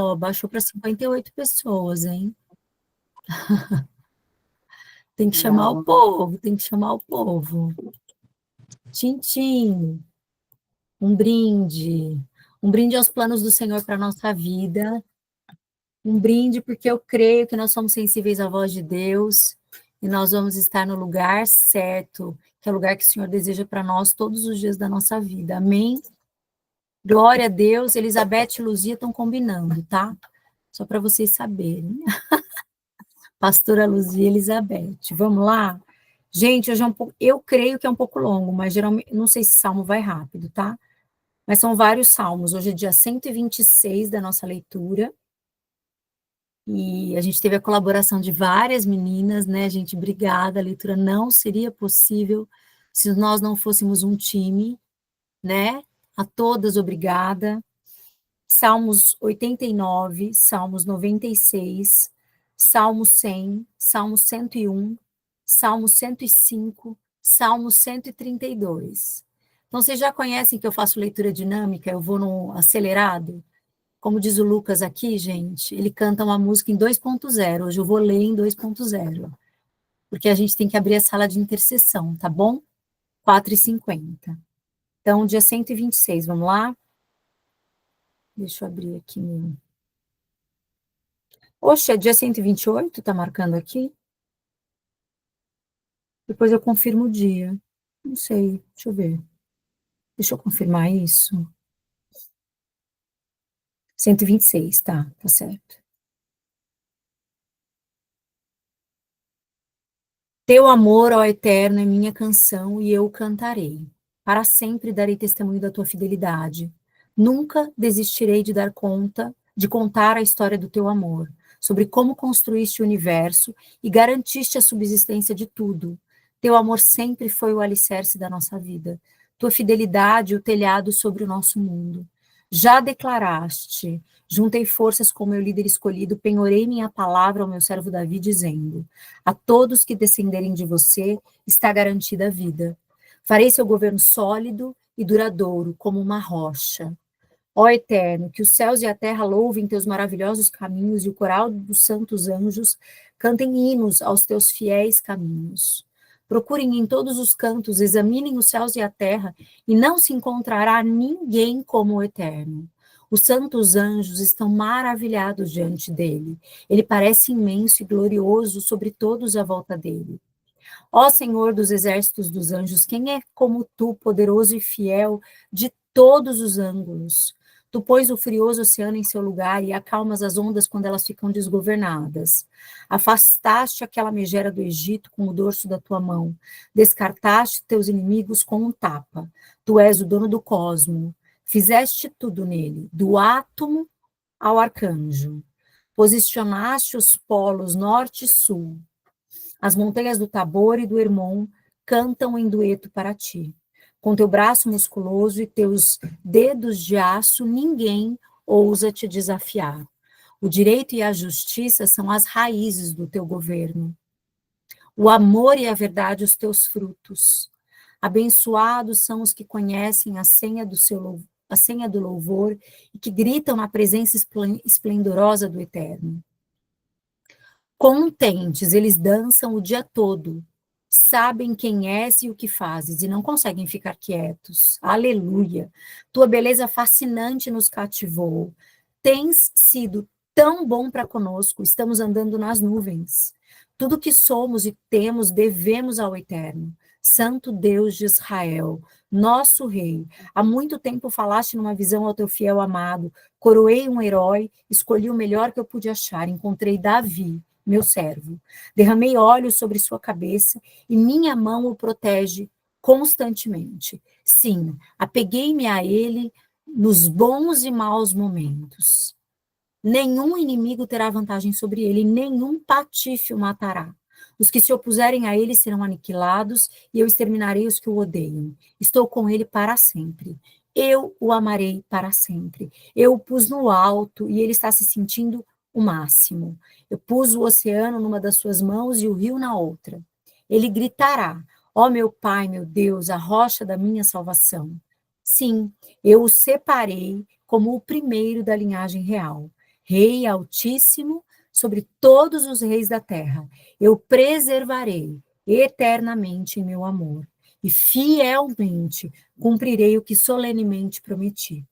Ó, baixou para 58 pessoas, hein? Tem que chamar o povo, tem que chamar o povo. Tchim, um brinde. Um brinde aos planos do Senhor para a nossa vida. Um brinde porque eu creio que nós somos sensíveis à voz de Deus e nós vamos estar no lugar certo, que é o lugar que o Senhor deseja para nós todos os dias da nossa vida. Amém? Glória a Deus. Elizabeth e Luzia estão combinando, tá? Só para vocês saberem. Pastora Luzia e Elizabeth. Vamos lá? Gente, hoje é um pouco, eu creio que é um pouco longo, mas geralmente, não sei se salmo vai rápido, tá? Mas são vários salmos. Hoje é dia 126 da nossa leitura. E a gente teve a colaboração de várias meninas, né, gente? Obrigada. A leitura não seria possível se nós não fôssemos um time, né? A todas, obrigada. Salmos 89, Salmos 96, Salmo 100, Salmo 101, Salmo 105, Salmo 132. Então, vocês já conhecem que eu faço leitura dinâmica, eu vou no acelerado? Como diz o Lucas aqui, gente, ele canta uma música em 2.0, hoje eu vou ler em 2.0, porque a gente tem que abrir a sala de intercessão, tá bom? 4h50. Então, dia 126, vamos lá? Deixa eu abrir aqui meu... Oxe, é dia 128, tá marcando aqui? Depois eu confirmo o dia. Não sei, deixa eu ver. Deixa eu confirmar isso. 126, tá certo. Teu amor, ó Eterno, é minha canção e eu cantarei. Para sempre darei testemunho da tua fidelidade. Nunca desistirei de dar conta, de contar a história do teu amor, sobre como construíste o universo e garantiste a subsistência de tudo. Teu amor sempre foi o alicerce da nossa vida. Tua fidelidade, o telhado sobre o nosso mundo. Já declaraste, juntei forças com meu líder escolhido, penhorei minha palavra ao meu servo Davi, dizendo: a todos que descenderem de você está garantida a vida. Farei seu governo sólido e duradouro, como uma rocha. Ó Eterno, que os céus e a terra louvem teus maravilhosos caminhos e o coral dos santos anjos cantem hinos aos teus fiéis caminhos. Procurem em todos os cantos, examinem os céus e a terra, e não se encontrará ninguém como o Eterno. Os santos anjos estão maravilhados diante dele. Ele parece imenso e glorioso sobre todos à volta dele. Ó Senhor dos exércitos dos anjos, quem é como tu, poderoso e fiel de todos os ângulos? Tu pões o furioso oceano em seu lugar e acalmas as ondas quando elas ficam desgovernadas. Afastaste aquela megera do Egito com o dorso da tua mão. Descartaste teus inimigos com um tapa. Tu és o dono do cosmo. Fizeste tudo nele, do átomo ao arcanjo. Posicionaste os polos norte e sul. As montanhas do Tabor e do Hermon cantam em dueto para ti. Com teu braço musculoso e teus dedos de aço, ninguém ousa te desafiar. O direito e a justiça são as raízes do teu governo. O amor e a verdade, os teus frutos. Abençoados são os que conhecem a senha do louvor e que gritam na presença esplendorosa do Eterno. Contentes, eles dançam o dia todo, sabem quem és e o que fazes, e não conseguem ficar quietos. Aleluia! Tua beleza fascinante nos cativou. Tens sido tão bom para conosco, estamos andando nas nuvens. Tudo que somos e temos devemos ao Eterno, Santo Deus de Israel, nosso Rei. Há muito tempo falaste numa visão ao teu fiel amado, coroei um herói, escolhi o melhor que eu pude achar, encontrei Davi, meu servo. Derramei óleo sobre sua cabeça e minha mão o protege constantemente. Sim, apeguei-me a ele nos bons e maus momentos. Nenhum inimigo terá vantagem sobre ele, nenhum patife o matará. Os que se opuserem a ele serão aniquilados, e eu exterminarei os que o odeiam. Estou com ele para sempre. Eu o amarei para sempre. Eu o pus no alto, e ele está se sentindo o máximo. Eu pus o oceano numa das suas mãos e o rio na outra. Ele gritará: ó meu Pai, meu Deus, a rocha da minha salvação. Sim, eu o separei como o primeiro da linhagem real. Rei altíssimo sobre todos os reis da terra. Eu preservarei eternamente em meu amor, e fielmente cumprirei o que solenemente prometi.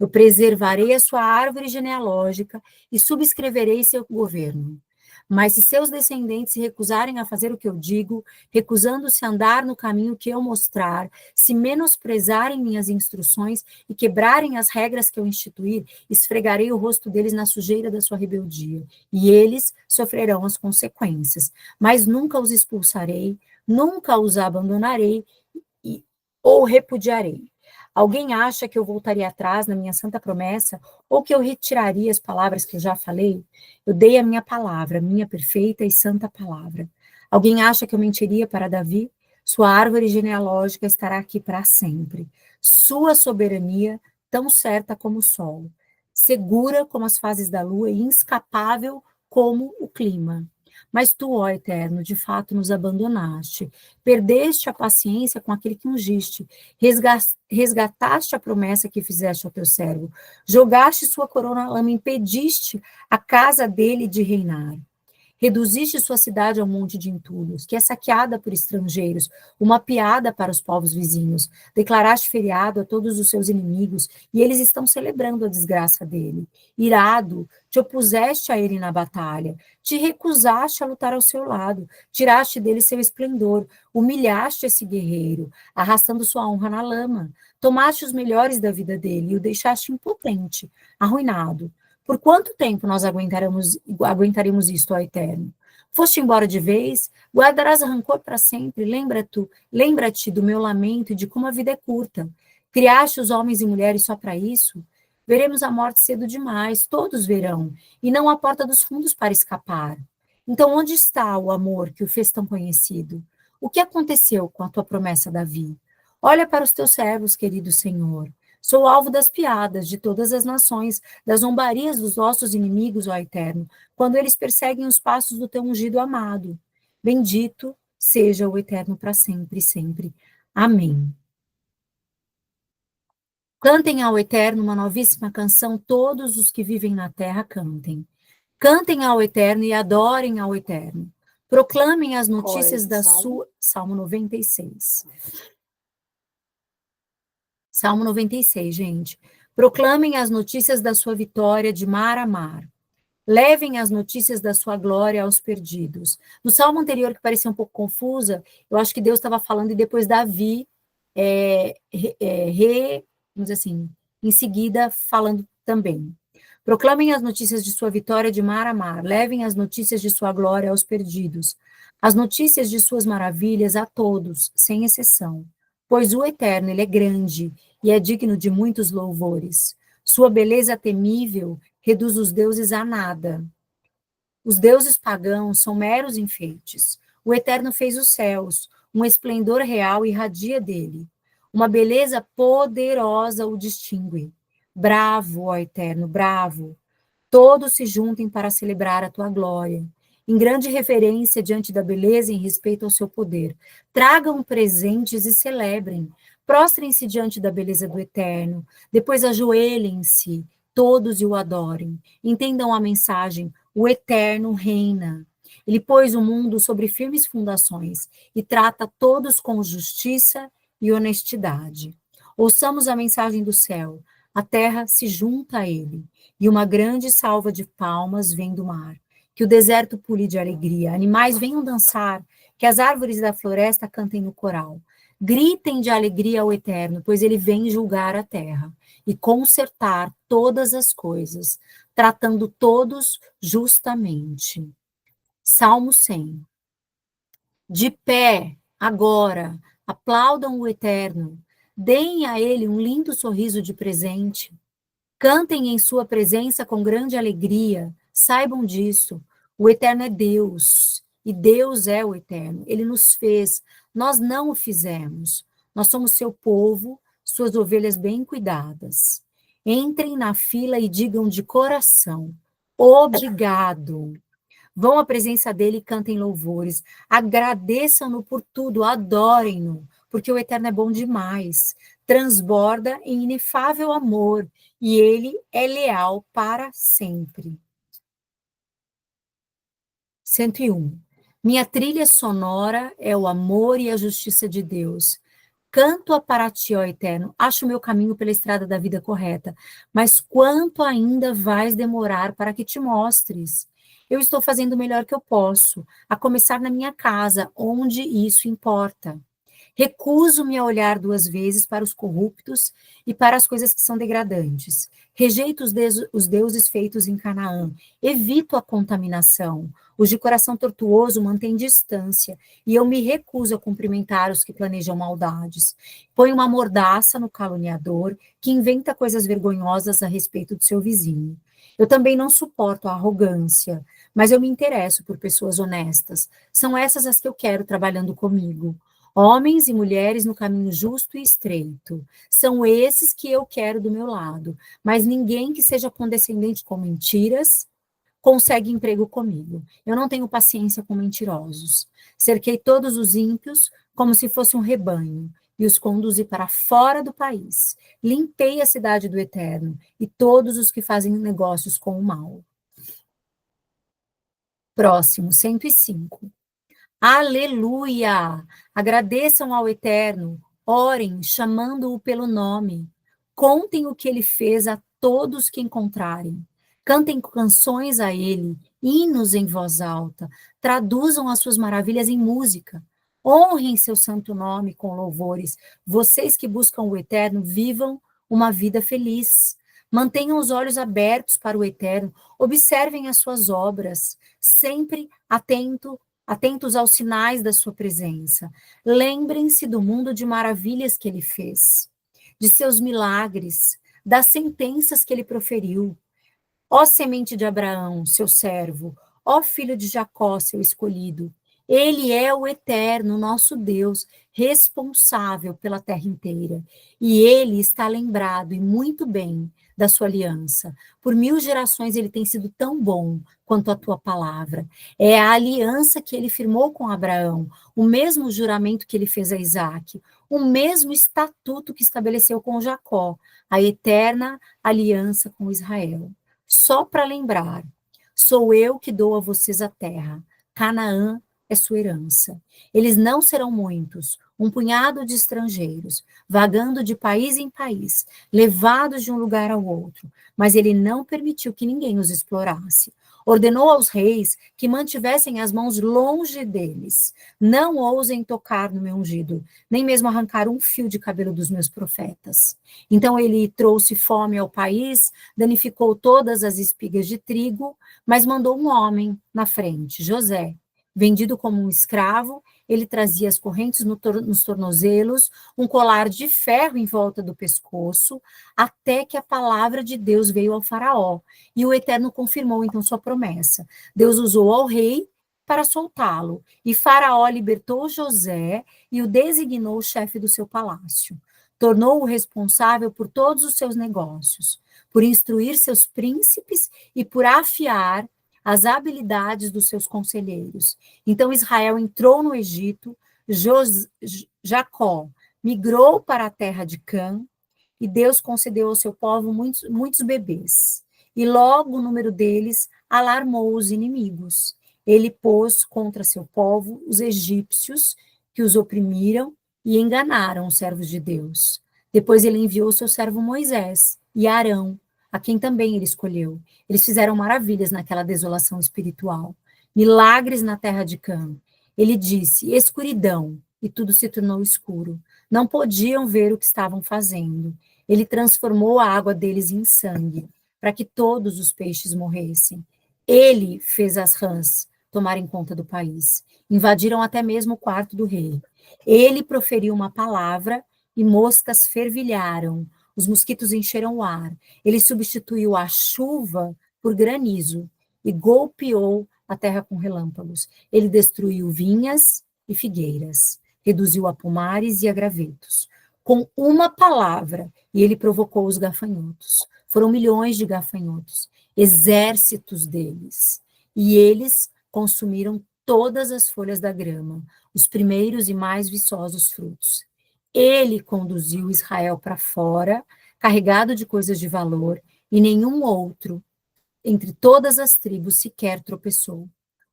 Eu preservarei a sua árvore genealógica e subscreverei seu governo. Mas se seus descendentes se recusarem a fazer o que eu digo, recusando-se a andar no caminho que eu mostrar, se menosprezarem minhas instruções e quebrarem as regras que eu instituir, esfregarei o rosto deles na sujeira da sua rebeldia, e eles sofrerão as consequências. Mas nunca os expulsarei, nunca os abandonarei ou repudiarei. Alguém acha que eu voltaria atrás na minha santa promessa, ou que eu retiraria as palavras que eu já falei? Eu dei a minha palavra, minha perfeita e santa palavra. Alguém acha que eu mentiria para Davi? Sua árvore genealógica estará aqui para sempre. Sua soberania, tão certa como o sol, segura como as fases da lua e inscapável como o clima. Mas tu, ó Eterno, de fato nos abandonaste, perdeste a paciência com aquele que ungiste, resgataste a promessa que fizeste ao teu servo, jogaste sua coroa na lama, impediste a casa dele de reinar. Reduziste sua cidade a um monte de entulhos, que é saqueada por estrangeiros, uma piada para os povos vizinhos. Declaraste feriado a todos os seus inimigos, e eles estão celebrando a desgraça dele. Irado, te opuseste a ele na batalha, te recusaste a lutar ao seu lado, tiraste dele seu esplendor, humilhaste esse guerreiro, arrastando sua honra na lama. Tomaste os melhores da vida dele e o deixaste impotente, arruinado. Por quanto tempo nós aguentaremos isto, ó Eterno? Foste embora de vez? Guardarás rancor para sempre? Lembra-te do meu lamento e de como a vida é curta. Criaste os homens e mulheres só para isso? Veremos a morte cedo demais, todos verão, e não há porta dos fundos para escapar. Então, onde está o amor que o fez tão conhecido? O que aconteceu com a tua promessa, Davi? Olha para os teus servos, querido Senhor. Sou alvo das piadas de todas as nações, das zombarias dos nossos inimigos, ó Eterno, quando eles perseguem os passos do teu ungido amado. Bendito seja o Eterno para sempre e sempre. Amém. Cantem ao Eterno uma novíssima canção, todos os que vivem na terra cantem. Cantem ao Eterno e adorem ao Eterno. Proclamem as notícias da sua... Salmo 96. Salmo 96, gente. Proclamem as notícias da sua vitória de mar a mar. Levem as notícias da sua glória aos perdidos. No salmo anterior, que parecia um pouco confusa, eu acho que Deus estava falando e depois Davi, vamos dizer assim, em seguida falando também. Proclamem as notícias de sua vitória de mar a mar. Levem as notícias de sua glória aos perdidos. As notícias de suas maravilhas a todos, sem exceção. Pois o Eterno, ele é grande e é digno de muitos louvores. Sua beleza temível reduz os deuses a nada. Os deuses pagãos são meros enfeites. O Eterno fez os céus, um esplendor real irradia dele. Uma beleza poderosa o distingue. Bravo, ó Eterno, bravo. Todos se juntem para celebrar a tua glória. Em grande reverência diante da beleza e em respeito ao seu poder. Tragam presentes e celebrem. Prostrem-se diante da beleza do Eterno. Depois ajoelhem-se, todos e o adorem. Entendam a mensagem: o Eterno reina. Ele pôs o mundo sobre firmes fundações e trata todos com justiça e honestidade. Ouçamos a mensagem do céu. A terra se junta a ele, e uma grande salva de palmas vem do mar. Que o deserto pule de alegria, animais venham dançar, que as árvores da floresta cantem no coral. Gritem de alegria ao Eterno, pois ele vem julgar a terra e consertar todas as coisas, tratando todos justamente. Salmo 100. De pé, agora, aplaudam o Eterno, deem a ele um lindo sorriso de presente. Cantem em sua presença com grande alegria, saibam disso. O Eterno é Deus, e Deus é o Eterno. Ele nos fez, nós não o fizemos. Nós somos seu povo, suas ovelhas bem cuidadas. Entrem na fila e digam de coração: obrigado. Vão à presença dele e cantem louvores. Agradeçam-no por tudo, adorem-no, porque o Eterno é bom demais. Transborda em inefável amor e ele é leal para sempre. 101. Minha trilha sonora é o amor e a justiça de Deus. Canto-a para ti, ó Eterno, acho meu caminho pela estrada da vida correta, mas quanto ainda vais demorar para que te mostres? Eu estou fazendo o melhor que eu posso, a começar na minha casa, onde isso importa. Recuso-me a olhar duas vezes para os corruptos e para as coisas que são degradantes. Rejeito os deuses feitos em Canaã. Evito a contaminação. Os de coração tortuoso mantêm distância, e eu me recuso a cumprimentar os que planejam maldades. Põe uma mordaça no caluniador, que inventa coisas vergonhosas a respeito do seu vizinho. Eu também não suporto a arrogância, mas eu me interesso por pessoas honestas. São essas as que eu quero trabalhando comigo. Homens e mulheres no caminho justo e estreito. São esses que eu quero do meu lado, mas ninguém que seja condescendente com mentiras consegue emprego comigo. Eu não tenho paciência com mentirosos. Cerquei todos os ímpios como se fosse um rebanho e os conduzi para fora do país. Limpei a cidade do Eterno e todos os que fazem negócios com o mal. Próximo, 105. Aleluia! Agradeçam ao Eterno, orem, chamando-o pelo nome. Contem o que ele fez a todos que encontrarem. Cantem canções a ele, hinos em voz alta. Traduzam as suas maravilhas em música. Honrem seu santo nome com louvores. Vocês que buscam o Eterno, vivam uma vida feliz. Mantenham os olhos abertos para o Eterno. Observem as suas obras. Sempre atentos aos sinais da sua presença. Lembrem-se do mundo de maravilhas que ele fez, de seus milagres, das sentenças que ele proferiu. Ó semente de Abraão, seu servo, ó filho de Jacó, seu escolhido. Ele é o eterno, nosso Deus, responsável pela terra inteira. E ele está lembrado e muito bem da sua aliança. Por 1000 gerações ele tem sido tão bom quanto a tua palavra. É a aliança que ele firmou com Abraão, o mesmo juramento que ele fez a Isaac, o mesmo estatuto que estabeleceu com Jacó, a eterna aliança com Israel. Só para lembrar, sou eu que dou a vocês a terra. Canaã é sua herança. Eles não serão muitos, um punhado de estrangeiros, vagando de país em país, levados de um lugar ao outro, mas ele não permitiu que ninguém os explorasse. Ordenou aos reis que mantivessem as mãos longe deles. Não ousem tocar no meu ungido, nem mesmo arrancar um fio de cabelo dos meus profetas. Então ele trouxe fome ao país, danificou todas as espigas de trigo, mas mandou um homem na frente, José. Vendido como um escravo, ele trazia as correntes nos tornozelos, um colar de ferro em volta do pescoço, até que a palavra de Deus veio ao faraó. E o Eterno confirmou então sua promessa. Deus usou ao rei para soltá-lo, e Faraó libertou José e o designou chefe do seu palácio. Tornou-o responsável por todos os seus negócios, por instruir seus príncipes e por afiar as habilidades dos seus conselheiros. Então Israel entrou no Egito, Jacó migrou para a terra de Cã, e Deus concedeu ao seu povo muitos bebês. E logo o número deles alarmou os inimigos. Ele pôs contra seu povo os egípcios, que os oprimiram e enganaram os servos de Deus. Depois ele enviou seu servo Moisés e Arão, a quem também ele escolheu. Eles fizeram maravilhas naquela desolação espiritual, milagres na terra de Cã. Ele disse: escuridão, e tudo se tornou escuro. Não podiam ver o que estavam fazendo. Ele transformou a água deles em sangue, para que todos os peixes morressem. Ele fez as rãs tomarem conta do país. Invadiram até mesmo o quarto do rei. Ele proferiu uma palavra e moscas fervilharam. Os mosquitos encheram o ar. Ele substituiu a chuva por granizo e golpeou a terra com relâmpagos. Ele destruiu vinhas e figueiras, reduziu a pomares e a gravetos. Com uma palavra, e ele provocou os gafanhotos. Foram milhões de gafanhotos, exércitos deles. E eles consumiram todas as folhas da grama, os primeiros e mais viçosos frutos. Ele conduziu Israel para fora, carregado de coisas de valor, e nenhum outro, entre todas as tribos, sequer tropeçou.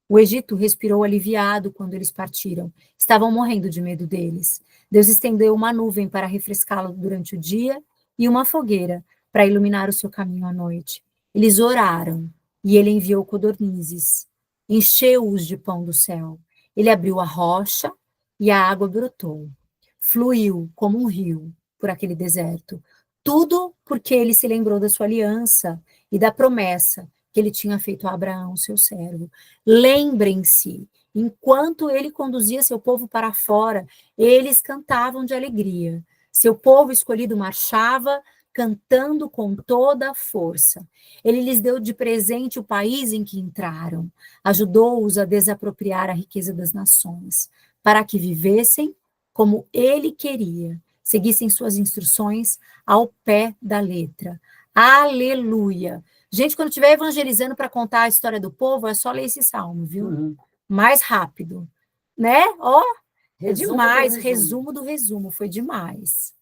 O Egito respirou aliviado quando eles partiram. Estavam morrendo de medo deles. Deus estendeu uma nuvem para refrescá-lo durante o dia e uma fogueira para iluminar o seu caminho à noite. Eles oraram e ele enviou codornizes. Encheu-os de pão do céu. Ele abriu a rocha e a água brotou. Fluiu como um rio por aquele deserto. Tudo porque ele se lembrou da sua aliança e da promessa que ele tinha feito a Abraão, seu servo. Lembrem-se, enquanto ele conduzia seu povo para fora, eles cantavam de alegria. Seu povo escolhido marchava, cantando com toda a força. Ele lhes deu de presente o país em que entraram, ajudou-os a desapropriar a riqueza das nações, para que vivessem como ele queria, seguissem suas instruções ao pé da letra. Aleluia! Gente, quando estiver evangelizando para contar a história do povo, é só ler esse salmo, viu? Mais rápido, né? Ó, é demais. Resumo do resumo, foi demais.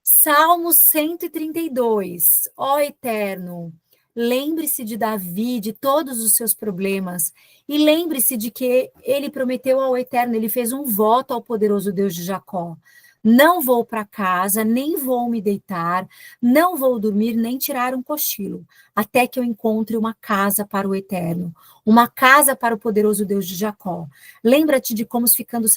Salmo 132. Ó Eterno, lembre-se de Davi, de todos os seus problemas, e lembre-se de que ele prometeu ao Eterno, ele fez um voto ao poderoso Deus de Jacó. Não vou para casa, nem vou me deitar, não vou dormir, nem tirar um cochilo, até que eu encontre uma casa para o Eterno, uma casa para o poderoso Deus de Jacó. Lembra-te de como ficamos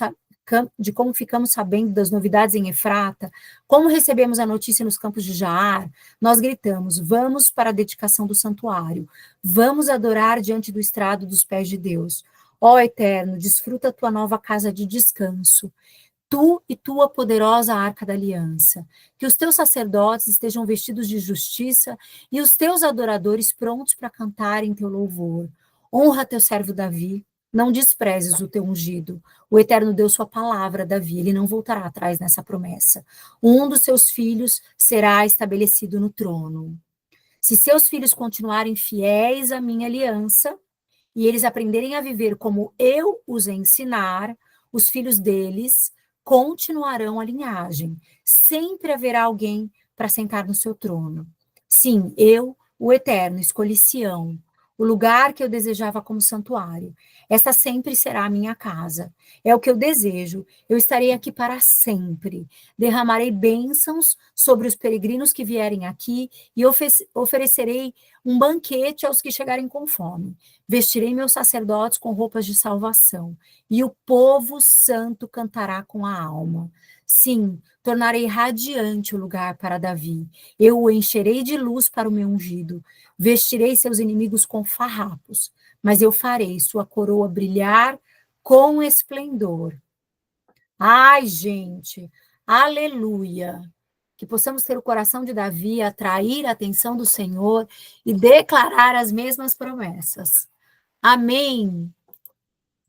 sabendo das novidades em Efrata, como recebemos a notícia nos campos de Jaar. Nós gritamos: vamos para a dedicação do santuário, vamos adorar diante do estrado dos pés de Deus. Ó Eterno, desfruta a tua nova casa de descanso, tu e tua poderosa arca da aliança. Que os teus sacerdotes estejam vestidos de justiça e os teus adoradores prontos para cantar em teu louvor. Honra teu servo Davi, não desprezes o teu ungido. O Eterno deu sua palavra a Davi, ele não voltará atrás nessa promessa. Um dos seus filhos será estabelecido no trono. Se seus filhos continuarem fiéis à minha aliança, e eles aprenderem a viver como eu os ensinar, os filhos deles continuarão a linhagem. Sempre haverá alguém para sentar no seu trono. Sim, eu, o Eterno, escolhi Sião, o lugar que eu desejava como santuário. Esta sempre será a minha casa. É o que eu desejo. Eu estarei aqui para sempre. Derramarei bênçãos sobre os peregrinos que vierem aqui e oferecerei um banquete aos que chegarem com fome. Vestirei meus sacerdotes com roupas de salvação, e o povo santo cantará com a alma. Sim, tornarei radiante o lugar para Davi. Eu o encherei de luz para o meu ungido. Vestirei seus inimigos com farrapos, mas eu farei sua coroa brilhar com esplendor. Ai, gente, aleluia! Que possamos ter o coração de Davi, atrair a atenção do Senhor e declarar as mesmas promessas. Amém.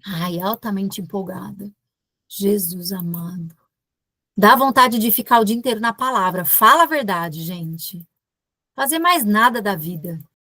Ai, altamente empolgada. Jesus amado. Dá vontade de ficar o dia inteiro na palavra. Fala a verdade, gente. Fazer mais nada da vida.